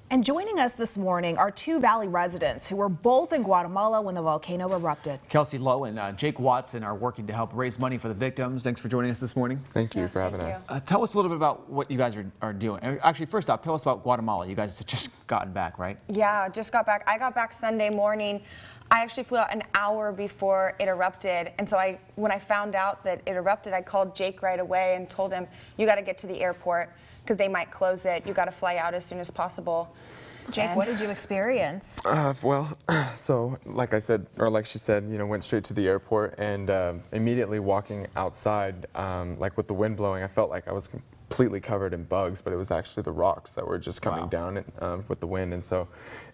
And joining us this morning are two Valley residents who were both in Guatemala when the volcano erupted. Kelsey Lowe and Jake Watson are working to help raise money for the victims. Thanks for joining us this morning. Thank you for having us. Tell us a little bit about what you guys are doing. Actually, first off, tell us about Guatemala. You guys have just gotten back, right? Yeah, just got back. I got back Sunday morning. I actually flew out an hour before it erupted. And so when I found out that it erupted, I called Jake right away and told him, you got to get to the airport because they might close it. You got to fly out as soon as possible. Jake, what did you experience? So like I said, or like she said, went straight to the airport and immediately walking outside, like with the wind blowing, I felt like I was completely covered in bugs, but it was actually the rocks that were just coming down with the wind.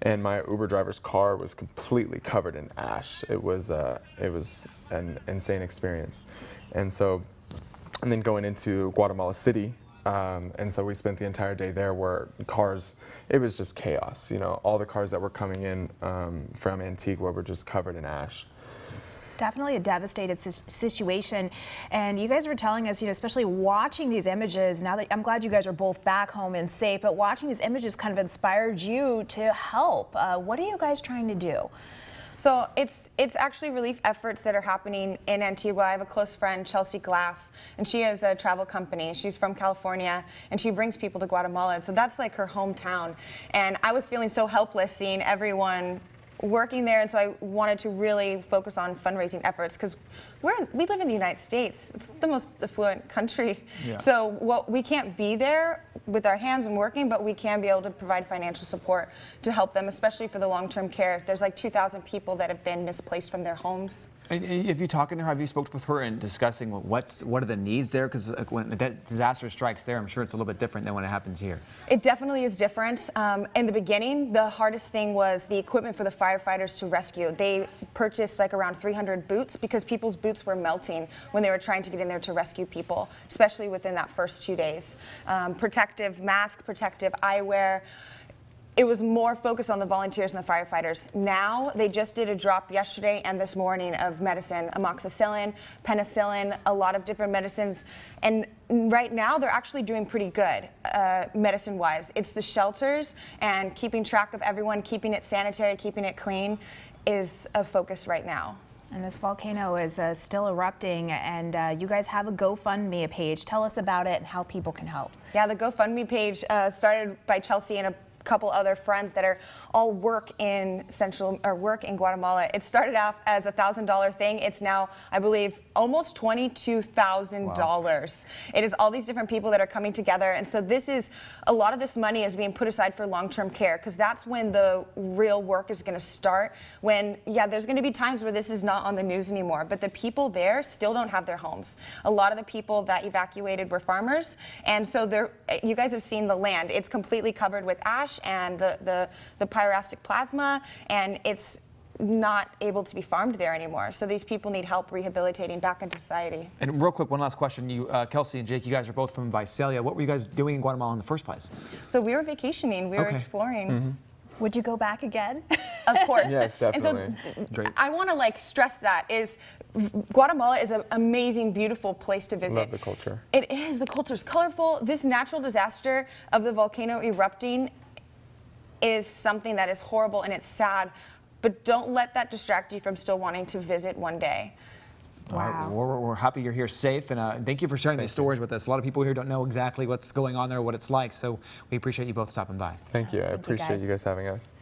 And my Uber driver's car was completely covered in ash. It was an insane experience. And then going into Guatemala City, and so we spent the entire day there where cars, it was just chaos. All the cars that were coming in from Antigua were just covered in ash. Definitely a devastated situation. And you guys were telling us, especially watching these images, now that I'm glad you guys are both back home and safe, but watching these images kind of inspired you to help. What are you guys trying to do? So it's actually relief efforts that are happening in Antigua. I have a close friend, Chelsea Glass, and she has a travel company. She's from California, and she brings people to Guatemala. So that's like her hometown. And I was feeling so helpless seeing everyone working there, and so I wanted to really focus on fundraising efforts because we live in the United States. It's the most affluent country. Yeah. So we can't be there with our hands and working, but we can be able to provide financial support to help them, especially for the long-term care. There's like 2,000 people that have been misplaced from their homes. Have you talked to her? Have you spoken with her and discussing what are the needs there? Because when a disaster strikes there, I'm sure it's a little bit different than when it happens here. It definitely is different. In the beginning, the hardest thing was the equipment for the firefighters to rescue. They purchased like around 300 boots because people's boots were melting when they were trying to get in there to rescue people, especially within that first 2 days. Protective mask, protective eyewear. It was more focused on the volunteers and the firefighters. Now, they just did a drop yesterday and this morning of medicine, amoxicillin, penicillin, a lot of different medicines. And right now, they're actually doing pretty good, medicine-wise. It's the shelters and keeping track of everyone, keeping it sanitary, keeping it clean is a focus right now. And this volcano is still erupting, and you guys have a GoFundMe page. Tell us about it and how people can help. Yeah, the GoFundMe page started by Chelsea and a couple other friends that are all work in Guatemala. It started off as a $1,000 thing. It's now, I believe, almost $22,000. Wow. It is all these different people that are coming together, and so a lot of this money is being put aside for long-term care because that's when the real work is going to start. When, yeah, there's going to be times where this is not on the news anymore, but the people there still don't have their homes. A lot of the people that evacuated were farmers, and so you guys have seen the land. It's completely covered with ash and the pyrastic plasma, and it's not able to be farmed there anymore. So these people need help rehabilitating back into society. And real quick, one last question. Kelsey and Jake, you guys are both from Visalia. What were you guys doing in Guatemala in the first place? So we were vacationing. We were exploring. Mm-hmm. Would you go back again? Of course. Yes, definitely. And so I want to stress that Guatemala is an amazing, beautiful place to visit. Love the culture. It is. The culture is colorful. This natural disaster of the volcano erupting is something that is horrible and it's sad, but don't let that distract you from still wanting to visit one day. Wow. We're happy you're here safe, and thank you for sharing these stories with us. A lot of people here don't know exactly what's going on there, what it's like, so we appreciate you both stopping by. Thank you. I appreciate you guys having us.